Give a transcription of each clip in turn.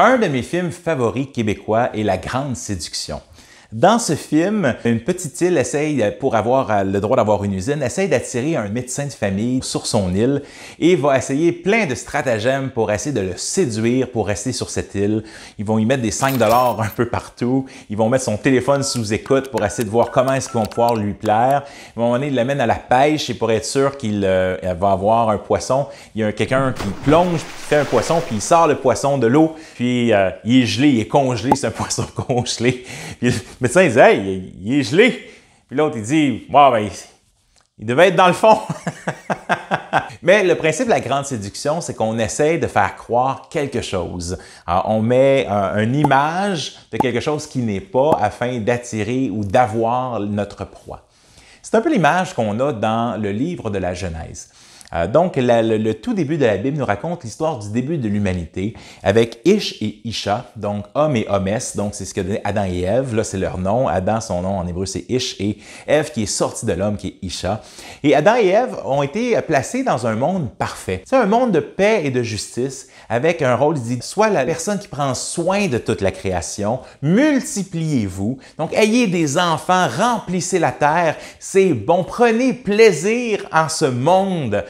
Un de mes films favoris québécois est La Grande Séduction. Dans ce film, une petite île essaye, pour avoir le droit d'avoir une usine, essaye d'attirer un médecin de famille sur son île et va essayer plein de stratagèmes pour essayer de le séduire pour rester sur cette île. Ils vont y mettre des 5 $ un peu partout. Ils vont mettre son téléphone sous écoute pour essayer de voir comment est-ce qu'ils vont pouvoir lui plaire. À un moment donné, ils l'amènent à la pêche et pour être sûr qu'il va avoir un poisson, il y a quelqu'un qui plonge, qui fait un poisson, puis il sort le poisson de l'eau, puis il est gelé, il est congelé, c'est un poisson congelé. Puis, le médecin, il dit « Hey, il est gelé! » Puis l'autre, il dit « Bon, ben, il devait être dans le fond! » Mais le principe de la grande séduction, c'est qu'on essaie de faire croire quelque chose. Alors, on met une image de quelque chose qui n'est pas afin d'attirer ou d'avoir notre proie. C'est un peu l'image qu'on a dans le livre de la Genèse. Donc, le tout début de la Bible nous raconte l'histoire du début de l'humanité avec Ish et Isha, donc homme et hommesse, donc c'est ce que donné Adam et Ève, là c'est leur nom. Adam, son nom en hébreu c'est Ish et Ève qui est sortie de l'homme qui est Isha. Et Adam et Ève ont été placés dans un monde parfait. C'est un monde de paix et de justice avec un rôle, il dit, soit la personne qui prend soin de toute la création, multipliez-vous, donc ayez des enfants, remplissez la terre, c'est bon, prenez plaisir en ce monde.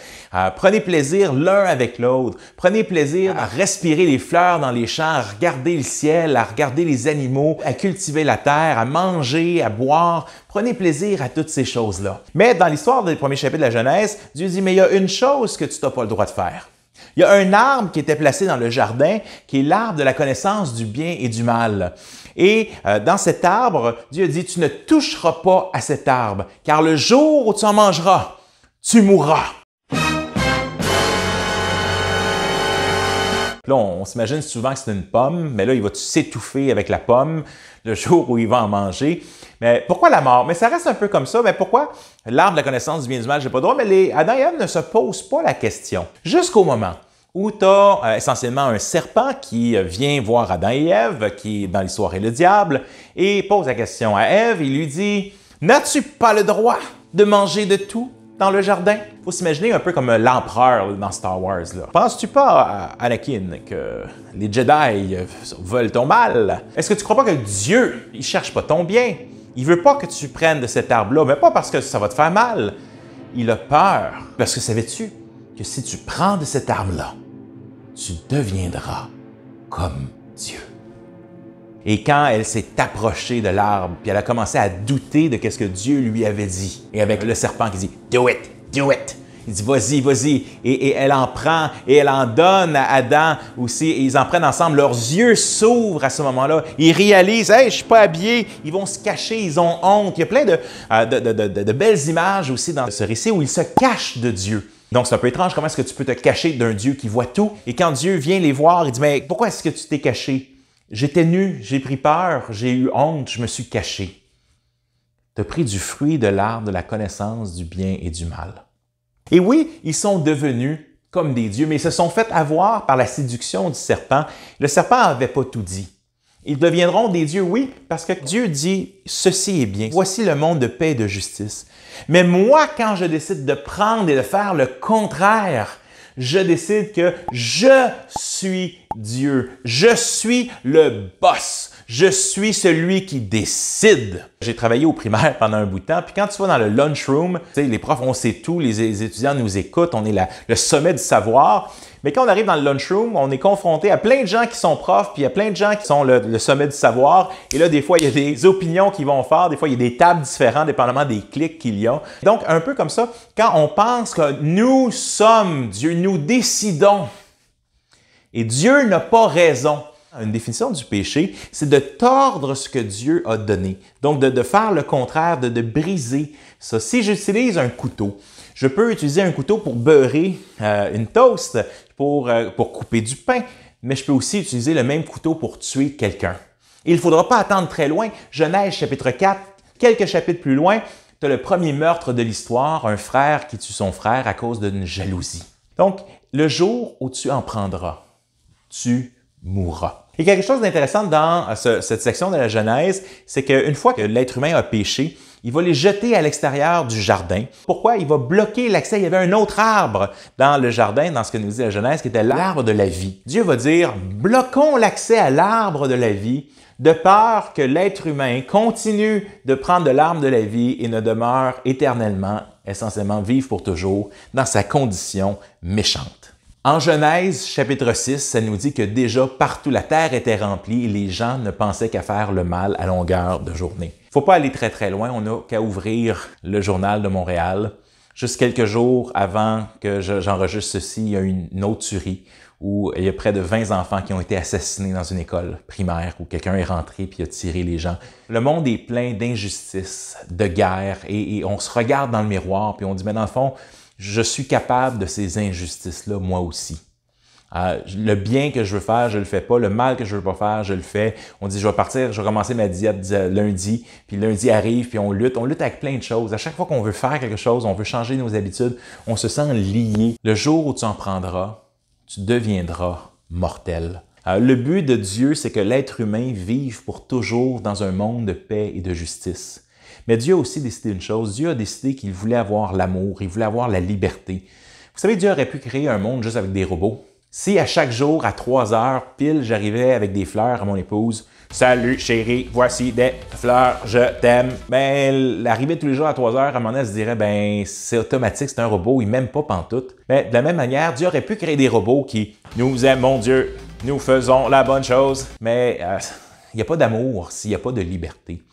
Prenez plaisir l'un avec l'autre. Prenez plaisir à respirer les fleurs dans les champs, à regarder le ciel, à regarder les animaux, à cultiver la terre, à manger, à boire. Prenez plaisir à toutes ces choses-là. Mais dans l'histoire des premiers chapitres de la Genèse, Dieu dit, mais il y a une chose que tu n'as pas le droit de faire. Il y a un arbre qui était placé dans le jardin, qui est l'arbre de la connaissance du bien et du mal. Et dans cet arbre, Dieu dit, tu ne toucheras pas à cet arbre, car le jour où tu en mangeras, tu mourras. Là, on s'imagine souvent que c'est une pomme, mais là, il va s'étouffer avec la pomme le jour où il va en manger. Mais pourquoi la mort? Mais ça reste un peu comme ça. Mais pourquoi l'arbre de la connaissance du bien et du mal, j'ai pas le droit? Mais Adam et Ève ne se posent pas la question. Jusqu'au moment où tu as essentiellement un serpent qui vient voir Adam et Ève, qui dans l'histoire est le diable, et pose la question à Ève, il lui dit « N'as-tu pas le droit de manger de tout dans le jardin? » Il faut s'imaginer un peu comme l'empereur dans Star Wars. Penses-tu pas, Anakin, que les Jedi veulent ton mal? Est-ce que tu crois pas que Dieu, il cherche pas ton bien? Il veut pas que tu prennes de cet arbre-là, mais pas parce que ça va te faire mal. Il a peur. Parce que savais-tu que si tu prends de cet arbre-là, tu deviendras comme Dieu. Et quand elle s'est approchée de l'arbre, puis elle a commencé à douter de ce que Dieu lui avait dit, et avec le serpent qui dit « Do it, do it », il dit « Vas-y, vas-y », et elle en prend, et elle en donne à Adam aussi, et ils en prennent ensemble, leurs yeux s'ouvrent à ce moment-là, ils réalisent « Hey, je suis pas habillé », ils vont se cacher, ils ont honte. Il y a plein de belles images aussi dans ce récit où ils se cachent de Dieu. Donc, c'est un peu étrange, comment est-ce que tu peux te cacher d'un Dieu qui voit tout? Et quand Dieu vient les voir, il dit « Mais pourquoi est-ce que tu t'es caché? J'étais nu, j'ai pris peur, j'ai eu honte, je me suis caché. » Tu as pris du fruit de l'arbre de la connaissance du bien et du mal. Et oui, ils sont devenus comme des dieux, mais ils se sont fait avoir par la séduction du serpent. Le serpent n'avait pas tout dit. Ils deviendront des dieux, oui, parce que Dieu dit « Ceci est bien. Voici le monde de paix et de justice. » Mais moi, quand je décide de prendre et de faire le contraire, je décide que je suis Dieu. Je suis le boss. Je suis celui qui décide. J'ai travaillé au primaire pendant un bout de temps, puis quand tu vas dans le lunchroom, tu sais, les profs, on sait tout, les étudiants nous écoutent, on est le sommet du savoir. Mais quand on arrive dans le lunchroom, on est confronté à plein de gens qui sont profs, puis il y a plein de gens qui sont le sommet du savoir. Et là, des fois, il y a des opinions qui vont faire, des fois, il y a des tables différentes, dépendamment des clics qu'il y a. Donc, un peu comme ça, quand on pense que nous sommes Dieu, nous décidons, et Dieu n'a pas raison. Une définition du péché, c'est de tordre ce que Dieu a donné. Donc, de faire le contraire, de briser ça. Si j'utilise un couteau, je peux utiliser un couteau pour beurrer une toast, pour couper du pain, mais je peux aussi utiliser le même couteau pour tuer quelqu'un. Il ne faudra pas attendre très loin. Genèse chapitre 4, quelques chapitres plus loin, tu as le premier meurtre de l'histoire, un frère qui tue son frère à cause d'une jalousie. Donc, le jour où tu en prendras, tu mourras. Il y a quelque chose d'intéressant dans cette section de la Genèse, c'est qu'une fois que l'être humain a péché, il va les jeter à l'extérieur du jardin. Pourquoi? Il va bloquer l'accès. Il y avait un autre arbre dans le jardin, dans ce que nous dit la Genèse, qui était l'arbre de la vie. Dieu va dire, bloquons l'accès à l'arbre de la vie, de peur que l'être humain continue de prendre de l'arbre de la vie et ne demeure éternellement, essentiellement vive pour toujours, dans sa condition méchante. En Genèse, chapitre 6, ça nous dit que déjà partout la terre était remplie et les gens ne pensaient qu'à faire le mal à longueur de journée. Il ne faut pas aller très très loin, on n'a qu'à ouvrir le Journal de Montréal. Juste quelques jours avant que j'enregistre ceci, il y a eu une autre tuerie où il y a près de 20 enfants qui ont été assassinés dans une école primaire où quelqu'un est rentré puis a tiré les gens. Le monde est plein d'injustices, de guerre et on se regarde dans le miroir puis on dit, mais dans le fond, je suis capable de ces injustices-là moi aussi. Le bien que je veux faire, je le fais pas. Le mal que je veux pas faire, je le fais. On dit, je vais partir, je vais commencer ma diète lundi, puis lundi arrive, puis on lutte. On lutte avec plein de choses. À chaque fois qu'on veut faire quelque chose, on veut changer nos habitudes, on se sent lié. Le jour où tu en prendras, tu deviendras mortel. Le but de Dieu, c'est que l'être humain vive pour toujours dans un monde de paix et de justice. Mais Dieu a aussi décidé une chose. Dieu a décidé qu'il voulait avoir l'amour, il voulait avoir la liberté. Vous savez, Dieu aurait pu créer un monde juste avec des robots. Si à chaque jour, à 3 heures, pile, j'arrivais avec des fleurs à mon épouse, « Salut chérie, voici des fleurs, je t'aime », ben, l'arrivée tous les jours à 3 heures, à un moment donné, elle se dirait, ben, c'est automatique, c'est un robot, il m'aime pas pantoute. Mais de la même manière, Dieu aurait pu créer des robots qui nous aiment, mon Dieu, nous faisons la bonne chose, mais il n'y a pas d'amour s'il n'y a pas de liberté.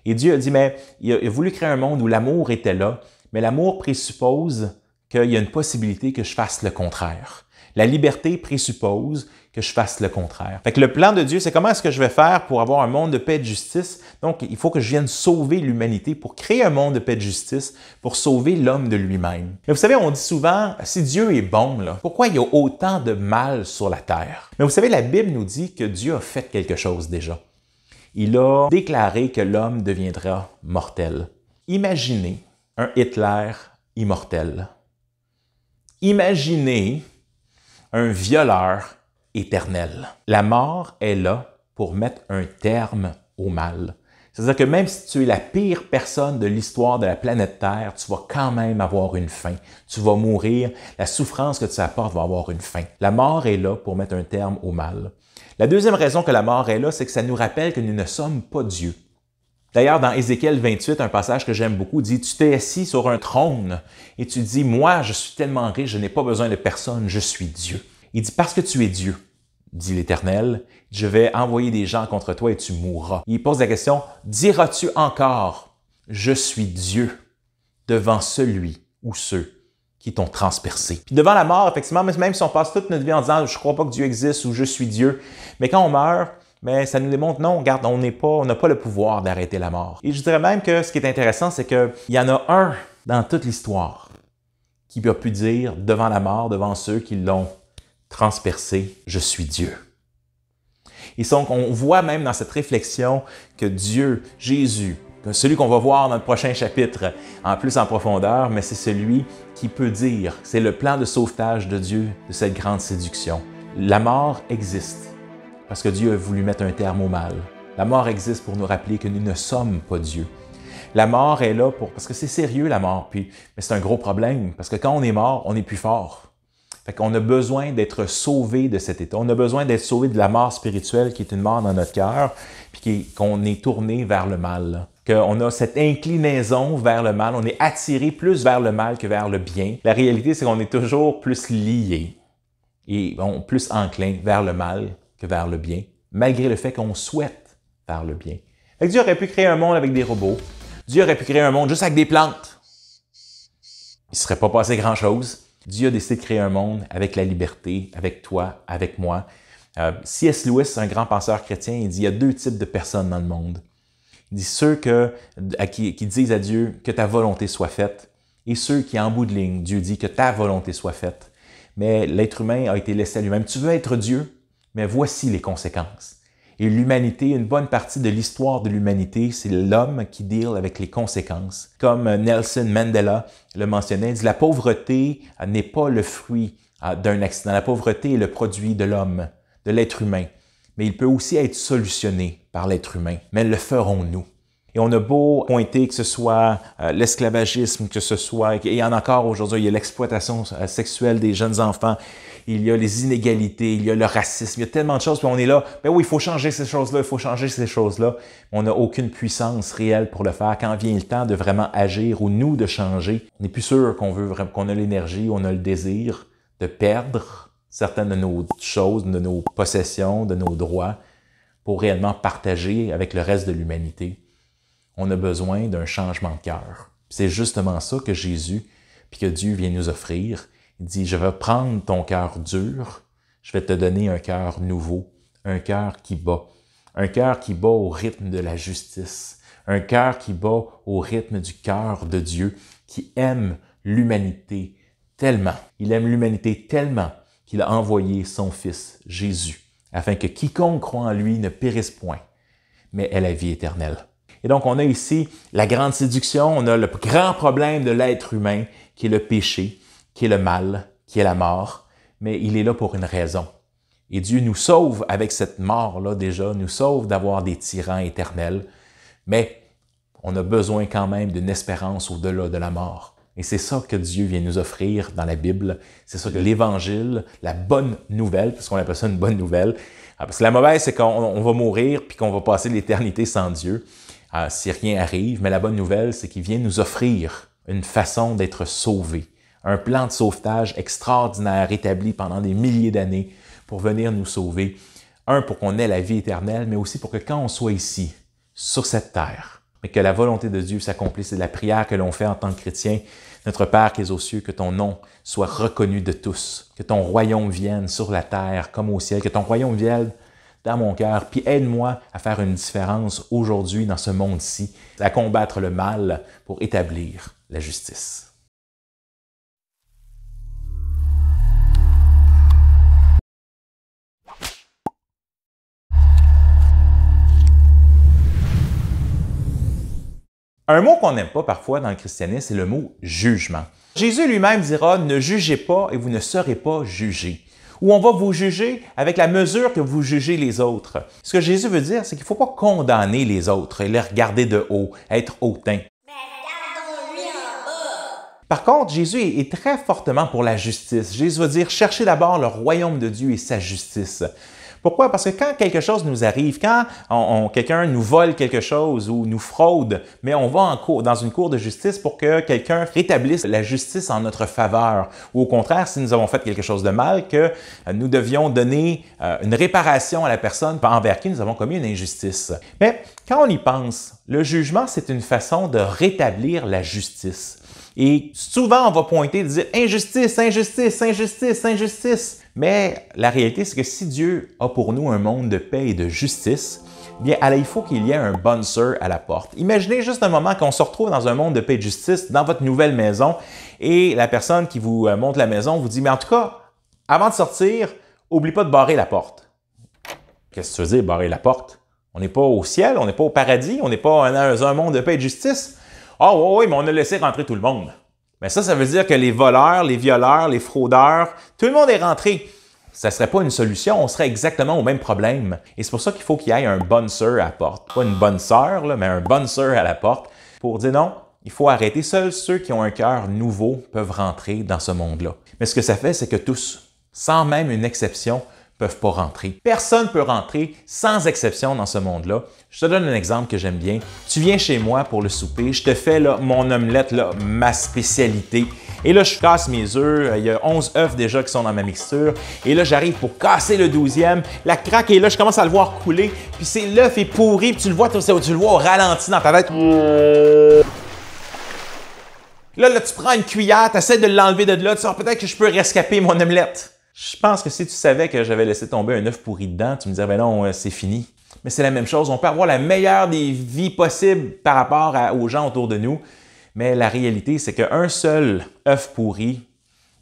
Et Dieu a dit, mais il a voulu créer un monde où l'amour était là, mais l'amour présuppose qu'il y a une possibilité que je fasse le contraire. La liberté présuppose que je fasse le contraire. Fait que le plan de Dieu, c'est comment est-ce que je vais faire pour avoir un monde de paix et de justice? Donc, il faut que je vienne sauver l'humanité pour créer un monde de paix et de justice, pour sauver l'homme de lui-même. Mais vous savez, on dit souvent, si Dieu est bon, là, pourquoi il y a autant de mal sur la terre? Mais vous savez, la Bible nous dit que Dieu a fait quelque chose déjà. Il a déclaré que l'homme deviendra mortel. Imaginez un Hitler immortel. Imaginez un violeur éternel. La mort est là pour mettre un terme au mal. C'est-à-dire que même si tu es la pire personne de l'histoire de la planète Terre, tu vas quand même avoir une fin. Tu vas mourir. La souffrance que tu apportes va avoir une fin. La mort est là pour mettre un terme au mal. La deuxième raison que la mort est là, c'est que ça nous rappelle que nous ne sommes pas Dieu. D'ailleurs, dans Ézéchiel 28, un passage que j'aime beaucoup dit « Tu t'es assis sur un trône et tu dis « Moi, je suis tellement riche, je n'ai pas besoin de personne, je suis Dieu. » Il dit « Parce que tu es Dieu, dit l'Éternel, je vais envoyer des gens contre toi et tu mourras. » Il pose la question « Diras-tu encore « Je suis Dieu » devant celui ou ceux qui t'ont transpercé. » Puis devant la mort, effectivement, même si on passe toute notre vie en disant « Je ne crois pas que Dieu existe » ou « Je suis Dieu », mais quand on meurt, mais ça nous démontre, non, regarde, on n'a pas le pouvoir d'arrêter la mort. Et je dirais même que ce qui est intéressant, c'est qu'il y en a un dans toute l'histoire qui a pu dire devant la mort, devant ceux qui l'ont transpercé, « Je suis Dieu ». Et donc, on voit même dans cette réflexion que Dieu, Jésus, celui qu'on va voir dans le prochain chapitre, en plus en profondeur, mais c'est celui qui peut dire, c'est le plan de sauvetage de Dieu, de cette grande séduction. La mort existe. Parce que Dieu a voulu mettre un terme au mal. La mort existe pour nous rappeler que nous ne sommes pas Dieu. La mort est là parce que c'est sérieux la mort, mais c'est un gros problème, parce que quand on est mort, on n'est plus fort. Fait qu'on a besoin d'être sauvé de cet état. On a besoin d'être sauvé de la mort spirituelle qui est une mort dans notre cœur, puis qu'on est tourné vers le mal. Qu'on a cette inclinaison vers le mal, on est attiré plus vers le mal que vers le bien. La réalité, c'est qu'on est toujours plus lié et plus enclin vers le mal que vers le bien, malgré le fait qu'on souhaite faire le bien. Fait que Dieu aurait pu créer un monde avec des robots. Dieu aurait pu créer un monde juste avec des plantes. Il ne serait pas passé grand-chose. Dieu a décidé de créer un monde avec la liberté, avec toi, avec moi. C.S. Lewis, un grand penseur chrétien, il dit il y a 2 types de personnes dans le monde. Il dit ceux qui disent à Dieu que ta volonté soit faite et ceux qui, en bout de ligne, Dieu dit que ta volonté soit faite. Mais l'être humain a été laissé à lui-même. Tu veux être Dieu? Mais voici les conséquences. Et l'humanité, une bonne partie de l'histoire de l'humanité, c'est l'homme qui deal avec les conséquences. Comme Nelson Mandela le mentionnait, il dit la pauvreté n'est pas le fruit d'un accident. La pauvreté est le produit de l'homme, de l'être humain. Mais il peut aussi être solutionné par l'être humain. Mais le ferons-nous? Et on a beau pointer que ce soit l'esclavagisme, que ce soit, et il y en a encore aujourd'hui, il y a l'exploitation sexuelle des jeunes enfants, il y a les inégalités, il y a le racisme, il y a tellement de choses, puis on est là, ben oui, il faut changer ces choses-là, il faut changer ces choses-là. On n'a aucune puissance réelle pour le faire. Quand vient le temps de vraiment agir ou nous de changer, on n'est plus sûr qu'on a l'énergie, on a le désir de perdre certaines de nos choses, de nos possessions, de nos droits, pour réellement partager avec le reste de l'humanité. On a besoin d'un changement de cœur. C'est justement ça que Jésus, puis que Dieu vient nous offrir. Il dit, je vais prendre ton cœur dur, je vais te donner un cœur nouveau, un cœur qui bat au rythme de la justice, un cœur qui bat au rythme du cœur de Dieu, qui aime l'humanité tellement. Il aime l'humanité tellement qu'il a envoyé son Fils, Jésus, afin que quiconque croit en lui ne périsse point, mais ait la vie éternelle. Et donc, on a ici la grande séduction, on a le grand problème de l'être humain, qui est le péché, qui est le mal, qui est la mort, mais il est là pour une raison. Et Dieu nous sauve avec cette mort-là déjà, nous sauve d'avoir des tyrans éternels, mais on a besoin quand même d'une espérance au-delà de la mort. Et c'est ça que Dieu vient nous offrir dans la Bible. C'est ça que l'Évangile, la bonne nouvelle, puisqu'on appelle ça une bonne nouvelle. Parce que la mauvaise, c'est qu'on va mourir puis qu'on va passer l'éternité sans Dieu, si rien arrive. Mais la bonne nouvelle, c'est qu'il vient nous offrir une façon d'être sauvé. Un plan de sauvetage extraordinaire établi pendant des milliers d'années pour venir nous sauver. Un, pour qu'on ait la vie éternelle, mais aussi pour que quand on soit ici, sur cette terre, mais que la volonté de Dieu s'accomplisse. C'est la prière que l'on fait en tant que chrétien. Notre Père qui es aux cieux, que ton nom soit reconnu de tous, que ton royaume vienne sur la terre comme au ciel, que ton royaume vienne dans mon cœur, puis aide-moi à faire une différence aujourd'hui dans ce monde-ci, à combattre le mal pour établir la justice. Un mot qu'on n'aime pas parfois dans le christianisme, c'est le mot « jugement ». Jésus lui-même dira « Ne jugez pas et vous ne serez pas jugés ». Ou on va vous juger avec la mesure que vous jugez les autres. Ce que Jésus veut dire, c'est qu'il ne faut pas condamner les autres et les regarder de haut, être hautain. Par contre, Jésus est très fortement pour la justice. Jésus va dire « Cherchez d'abord le royaume de Dieu et sa justice ». Pourquoi? Parce que quand quelque chose nous arrive, quand quelqu'un nous vole quelque chose ou nous fraude, mais on va dans une cour de justice pour que quelqu'un rétablisse la justice en notre faveur. Ou au contraire, si nous avons fait quelque chose de mal, que nous devions donner une réparation à la personne envers qui nous avons commis une injustice. Mais quand on y pense, le jugement, c'est une façon de rétablir la justice. Et souvent, on va pointer et dire « injustice, injustice, injustice, injustice ». Mais la réalité, c'est que si Dieu a pour nous un monde de paix et de justice, bien, alors, il faut qu'il y ait un bouncer à la porte. Imaginez juste un moment qu'on se retrouve dans un monde de paix et de justice, dans votre nouvelle maison, et la personne qui vous montre la maison vous dit « Mais en tout cas, avant de sortir, oublie pas de barrer la porte. » Qu'est-ce que tu veux dire, barrer la porte? On n'est pas au ciel, on n'est pas au paradis, on n'est pas dans un monde de paix et de justice. Ah oui, mais on a laissé rentrer tout le monde. Mais ça veut dire que les voleurs, les violeurs, les fraudeurs, tout le monde est rentré. Ça ne serait pas une solution, on serait exactement au même problème. Et c'est pour ça qu'il faut qu'il y ait un bouncer à la porte. Pas une bonne sœur, mais un bouncer à la porte pour dire non, il faut arrêter. Seuls ceux qui ont un cœur nouveau peuvent rentrer dans ce monde-là. Mais ce que ça fait, c'est que tous, sans même une exception, peuvent pas rentrer. Personne ne peut rentrer sans exception dans ce monde-là. Je te donne un exemple que j'aime bien. Tu viens chez moi pour le souper, je te fais là, mon omelette, là, ma spécialité. Et là, je casse mes œufs. Il y a 11 œufs déjà qui sont dans ma mixture. Et là, j'arrive pour casser le 12e. La craque est là, je commence à le voir couler. Puis l'œuf est pourri, puis tu le vois au ralenti dans ta tête. Là, tu prends une cuillère, tu essaies de l'enlever de là, tu dis peut-être que je peux rescaper mon omelette. Je pense que si tu savais que j'avais laissé tomber un œuf pourri dedans, tu me dirais, ben non, c'est fini. Mais c'est la même chose. On peut avoir la meilleure des vies possibles par rapport aux gens autour de nous. Mais la réalité, c'est qu'un seul œuf pourri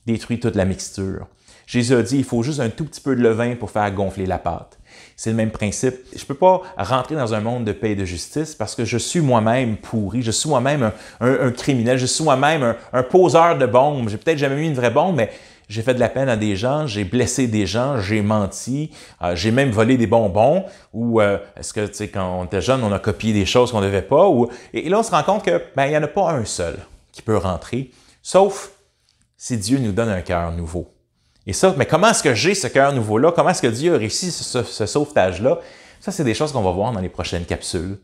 détruit toute la mixture. Jésus a dit, il faut juste un tout petit peu de levain pour faire gonfler la pâte. C'est le même principe. Je ne peux pas rentrer dans un monde de paix et de justice parce que je suis moi-même pourri, je suis moi-même un criminel, je suis moi-même un poseur de bombes. J'ai peut-être jamais mis une vraie bombe, mais j'ai fait de la peine à des gens, j'ai blessé des gens, j'ai menti, j'ai même volé des bonbons. Ou est-ce que, tu sais, quand on était jeune, on a copié des choses qu'on ne devait pas. Et là, on se rend compte que il n'y en a pas un seul qui peut rentrer, sauf si Dieu nous donne un cœur nouveau. Et ça, mais comment est-ce que j'ai ce cœur nouveau-là? Comment est-ce que Dieu a réussi ce sauvetage-là? Ça, c'est des choses qu'on va voir dans les prochaines capsules.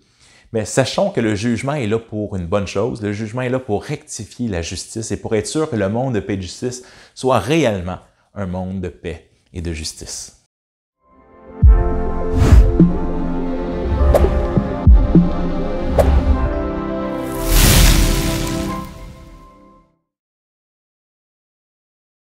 Mais sachons que le jugement est là pour une bonne chose. Le jugement est là pour rectifier la justice et pour être sûr que le monde de paix et de justice soit réellement un monde de paix et de justice.